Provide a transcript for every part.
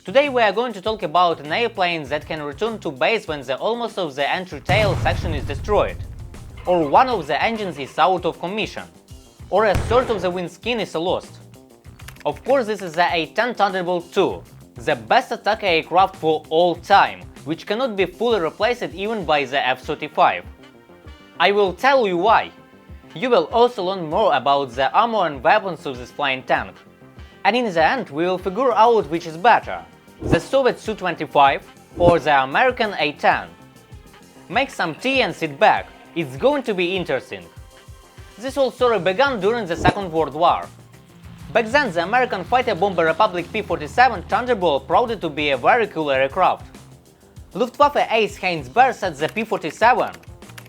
Today we are going to talk about an airplane that can return to base when almost of the entry tail section is destroyed, or one of the engines is out of commission, or a third of the windscreen is lost. Of course, this is the A10 Thunderbolt 2, the best attack aircraft for all time, which cannot be fully replaced even by the F-35. I will tell you why. You will also learn more about the armor and weapons of this flying tank. And in the end, we will figure out which is better, the Soviet Su-25 or the American A-10. Make some tea and sit back, it's going to be interesting. This whole story began during the Second World War. Back then, the American fighter bomber Republic P-47 Thunderbolt proved to be a very cool aircraft. Luftwaffe ace Heinz Behr said the P-47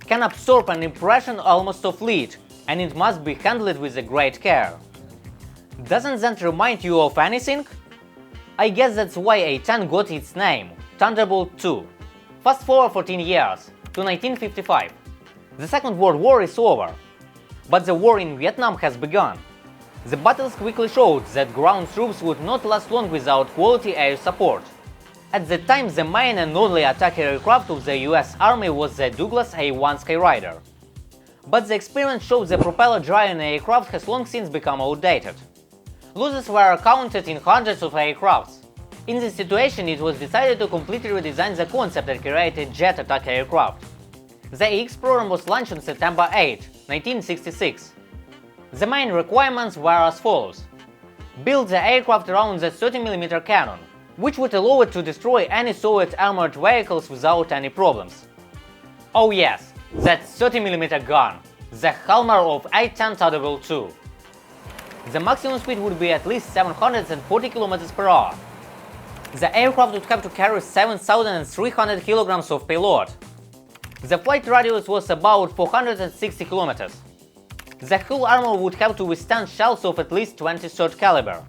can absorb an impression almost of lead, and it must be handled with great care. Doesn't that remind you of anything? I guess that's why A-10 got its name, Thunderbolt 2. Fast forward 14 years, to 1955. The Second World War is over, but the war in Vietnam has begun. The battles quickly showed that ground troops would not last long without quality air support. At the time, the main and only attack aircraft of the US Army was the Douglas A-1 Skyrider. But the experiment showed the propeller-driven aircraft has long since become outdated. Losses were counted in hundreds of aircrafts. In this situation, it was decided to completely redesign the concept and create a jet attack aircraft. The AX program was launched on September 8, 1966. The main requirements were as follows. Build the aircraft around the 30mm cannon, which would allow it to destroy any Soviet armored vehicles without any problems. Oh yes, that 30mm gun, the hallmark of A10 Thunderbolt 2. The maximum speed would be at least 740 km per hour. The aircraft would have to carry 7,300 kg of payload. The flight radius was about 460 km. The hull armor would have to withstand shells of at least 23rd caliber.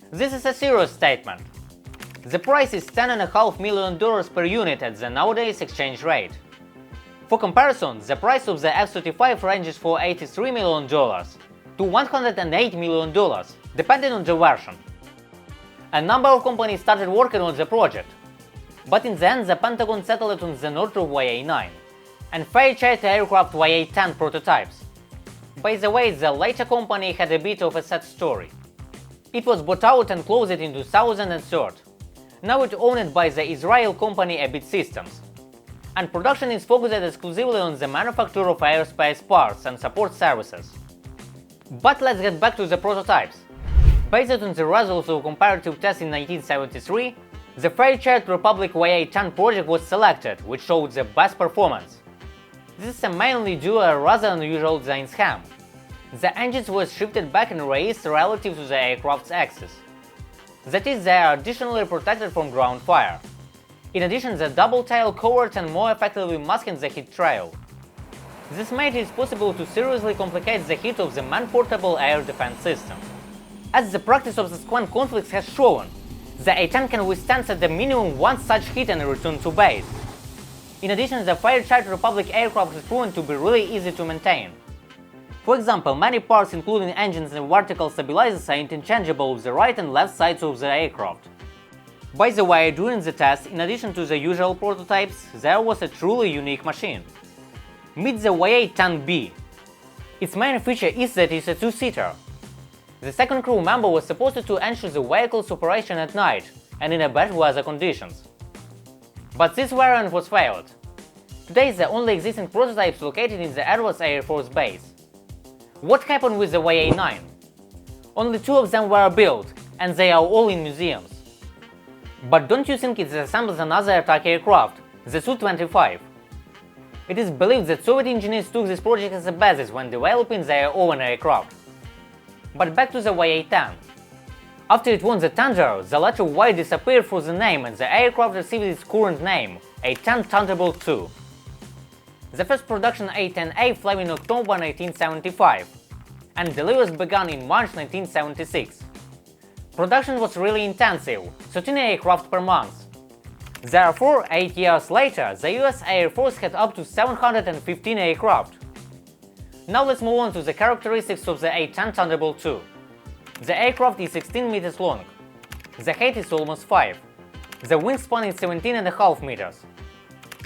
This is a serious statement. The price is $10.5 million per unit at the nowadays exchange rate. For comparison, the price of the F-35 ranges from $83 million to $108 million, depending on the version. A number of companies started working on the project, but in the end the Pentagon settled on the Northrop YA-9 and Fairchild aircraft YA-10 prototypes. By the way, the later company had a bit of a sad story. It was bought out and closed in 2003. Now it's owned by the Israeli company A-10 Systems, and production is focused exclusively on the manufacture of aerospace parts and support services. But let's get back to the prototypes. Based on the results of comparative tests in 1973, the Fairchild Republic YA-10 project was selected, which showed the best performance. This is mainly due to a rather unusual design scheme. The engines were shifted back and raised relative to the aircraft's axis. That is, they are additionally protected from ground fire. In addition, the double tail covered and more effectively masking the heat trail. This made it possible to seriously complicate the heat of the man-portable air defense system. As the practice of the subsequent conflicts has shown, the A-10 can withstand at the minimum one such hit and return to base. In addition, the Fairchild Republic aircraft is proven to be really easy to maintain. For example, many parts including engines and vertical stabilizers are interchangeable with the right and left sides of the aircraft. By the way, during the test, in addition to the usual prototypes, there was a truly unique machine. Meet the YA-10B. Its main feature is that it's a two-seater. The second crew member was supposed to ensure the vehicle's operation at night and in bad weather conditions. But this variant was failed. Today, the only existing prototypes located in the Edwards Air Force Base. What happened with the YA-9? Only 2 of them were built, and they are all in museums. But don't you think it resembles another attack aircraft, the Su-25? It is believed that Soviet engineers took this project as a basis when developing their own aircraft. But back to the YA-10. After it won the tender, the letter Y disappeared from the name and the aircraft received its current name, A10 Thunderbolt 2. The first production A-10A flew in October 1975, and deliveries began in March 1976. Production was really intensive, 13 aircraft per month. Therefore, 8 years later, the US Air Force had up to 715 aircraft. Now let's move on to the characteristics of the A10 Thunderbolt 2. The aircraft is 16 meters long. The height is almost 5. The wingspan is 17.5 meters.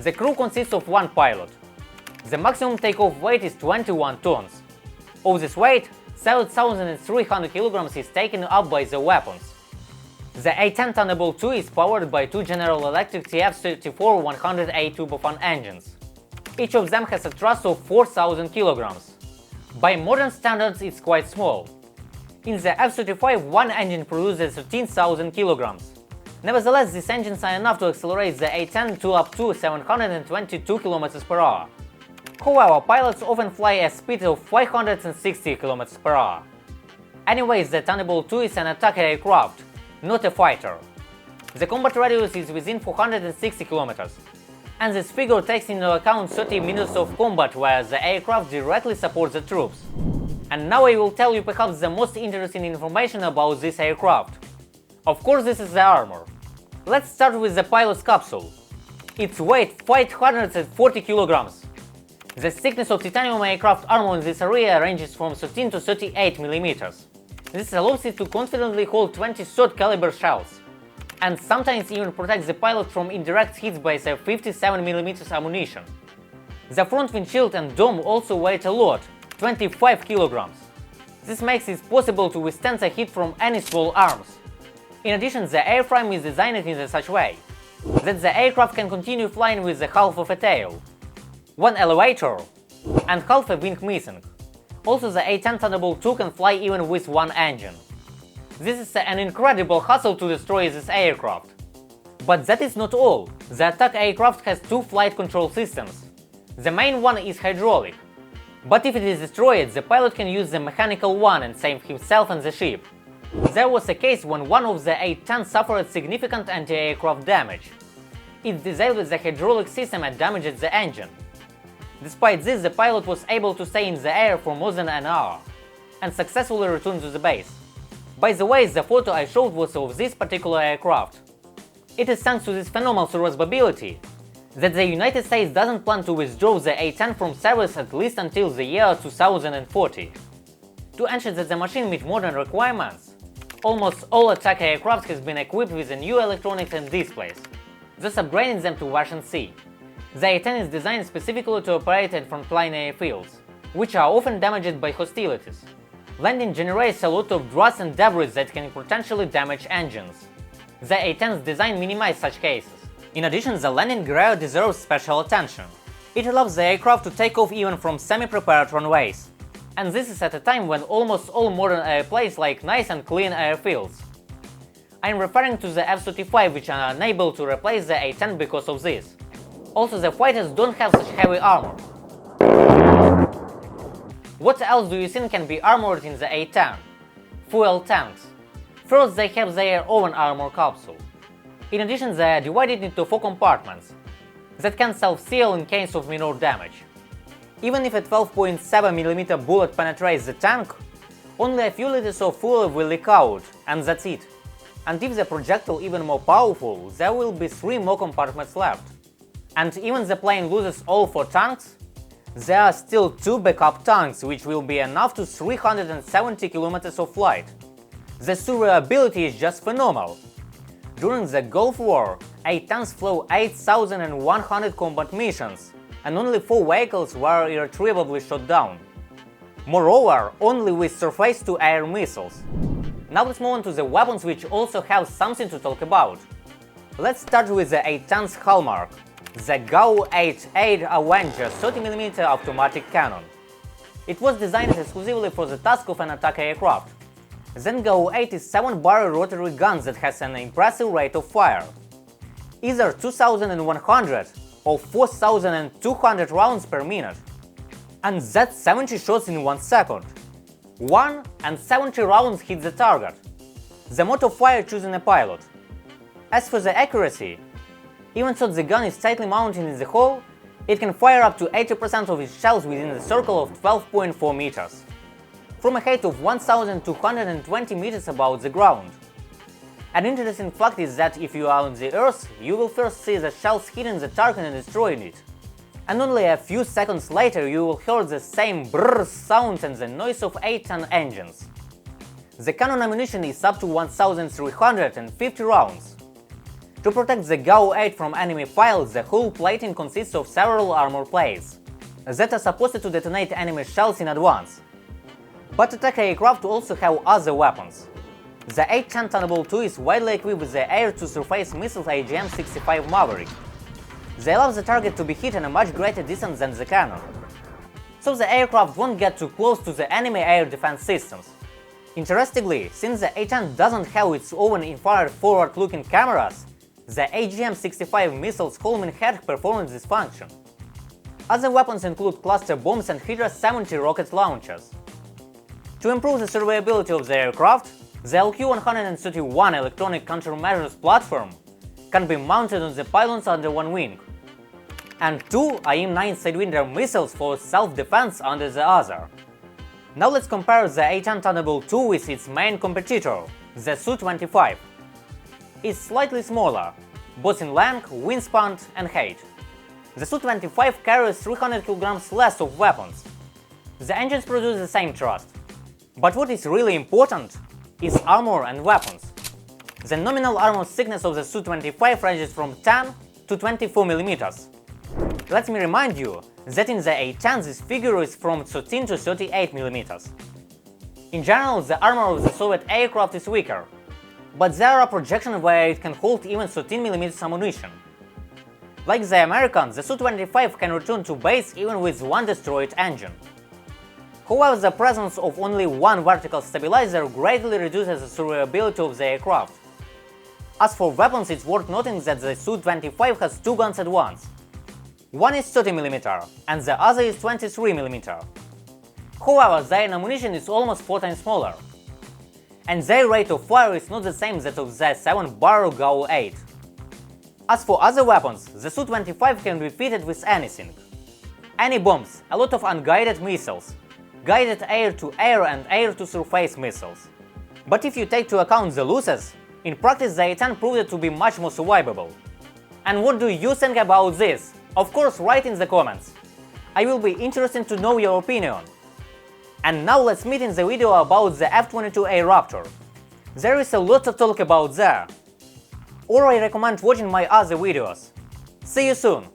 The crew consists of one pilot. The maximum takeoff weight is 21 tons. Of this weight, 7,300 kilograms is taken up by the weapons. The A10 Thunderbolt II is powered by two General Electric TF-34-100A turbofan engines. Each of them has a thrust of 4,000 kilograms. By modern standards, it's quite small. In the F-35, one engine produces 13,000 kilograms. Nevertheless, these engines are enough to accelerate the A10 to up to 722 km per hour. However, pilots often fly a speed of 560 km per hour. Anyways, the Thunderbolt II is an attack aircraft, not a fighter. The combat radius is within 460 km, and this figure takes into account 30 minutes of combat where the aircraft directly supports the troops. And now I will tell you perhaps the most interesting information about this aircraft. Of course, this is the armor. Let's start with the pilot's capsule. Its weight 540 kilograms. The thickness of titanium aircraft armor in this area ranges from 13 to 38 millimeters. This allows it to confidently hold 20-shot caliber shells, and sometimes even protects the pilot from indirect hits by the 57mm ammunition. The front windshield and dome also weigh a lot, 25 kilograms. This makes it possible to withstand the hit from any small arms. In addition, the airframe is designed in such a way that the aircraft can continue flying with the half of a tail, one elevator, and half a wing missing. Also, the A10 Thunderbolt II can fly even with one engine. This is an incredible hassle to destroy this aircraft. But that is not all. The attack aircraft has two flight control systems. The main one is hydraulic. But if it is destroyed, the pilot can use the mechanical one and save himself and the ship. There was a case when one of the A-10 suffered significant anti-aircraft damage. It disabled the hydraulic system and damaged the engine. Despite this, the pilot was able to stay in the air for more than an hour and successfully return to the base. By the way, the photo I showed was of this particular aircraft. It is thanks to this phenomenal survivability that the United States doesn't plan to withdraw the A-10 from service at least until the year 2040. To ensure that the machine meets modern requirements, almost all attack aircraft has been equipped with the new electronics and displays, thus upgrading them to version C. The A-10 is designed specifically to operate at frontline airfields, which are often damaged by hostilities. Landing generates a lot of dross and debris that can potentially damage engines. The A-10's design minimizes such cases. In addition, the landing gear deserves special attention. It allows the aircraft to take off even from semi-prepared runways. And this is at a time when almost all modern airplanes like nice and clean airfields. I am referring to the F-35, which are unable to replace the A-10 because of this. Also, the fighters don't have such heavy armor. What else do you think can be armored in the A-10? Fuel tanks. First, they have their own armor capsule. In addition, they are divided into 4 compartments that can self-seal in case of minor damage. Even if a 12.7mm bullet penetrates the tank, only a few liters of fuel will leak out, and that's it. And if the projectile even more powerful, there will be 3 more compartments left. And even the plane loses all 4 tanks, there are still 2 backup tanks, which will be enough to 370 km of flight. The survivability is just phenomenal. During the Gulf War, A-10s flew 8,100 combat missions, and only 4 vehicles were irretrievably shot down. Moreover, only with surface-to-air missiles. Now let's move on to the weapons, which also have something to talk about. Let's start with the A-10's hallmark, the GAU-88 Avenger 30mm automatic cannon. It was designed exclusively for the task of an attack aircraft. The GAU-8 is 7-barrel rotary gun that has an impressive rate of fire, either 2,100 or 4,200 rounds per minute. And that's 70 shots in 1 second. 1 and 70 rounds hit the target. The mode of fire choosing a pilot. As for the accuracy, even though the gun is tightly mounted in the hull, it can fire up to 80% of its shells within the circle of 12.4 meters, from a height of 1,220 meters above the ground. An interesting fact is that if you are on the Earth, you will first see the shells hitting the target and destroying it, and only a few seconds later you will hear the same brrr sound and the noise of A-10 engines. The cannon ammunition is up to 1350 rounds. To protect the GAU-8 from enemy fire, the hull plating consists of several armor plates that are supposed to detonate enemy shells in advance. But attack aircraft also have other weapons. The A10 Thunderbolt II is widely equipped with the air-to-surface missiles AGM-65 Maverick. They allow the target to be hit in a much greater distance than the cannon, so the aircraft won't get too close to the enemy air defense systems. Interestingly, since the A10 doesn't have its own infrared forward-looking cameras, the AGM-65 missile's homing head performs this function. Other weapons include cluster bombs and Hydra 70 rocket launchers. To improve the survivability of the aircraft, the LQ-131 electronic countermeasures platform can be mounted on the pylons under one wing, and two AIM-9 Sidewinder missiles for self-defense under the other. Now let's compare the A10 Thunderbolt II with its main competitor, the Su-25. It's slightly smaller, both in length, wingspan and height. The Su-25 carries 300 kg less of weapons. The engines produce the same thrust. But what is really important is armor and weapons. The nominal armor thickness of the Su-25 ranges from 10 to 24 mm. Let me remind you that in the A10 this figure is from 13 to 38 mm. In general, the armor of the Soviet aircraft is weaker, but there are projections where it can hold even 13 mm ammunition. Like the Americans, the Su-25 can return to base even with one destroyed engine. However, the presence of only one vertical stabilizer greatly reduces the survivability of the aircraft. As for weapons, it's worth noting that the Su-25 has two guns at once. One is 30 mm and the other is 23 mm. However, their ammunition is almost 4 times smaller, and their rate of fire is not the same that of the 7-barrel GAU-8. As for other weapons, the Su-25 can be fitted with anything. Any bombs, a lot of unguided missiles, guided air-to-air and air-to-surface missiles. But if you take into account the losses, in practice the A10 proved to be much more survivable. And what do you think about this? Of course, write in the comments. I will be interested to know your opinion. And now let's meet in the video about the F-22A Raptor. There is a lot to talk about there. Or I recommend watching my other videos. See you soon!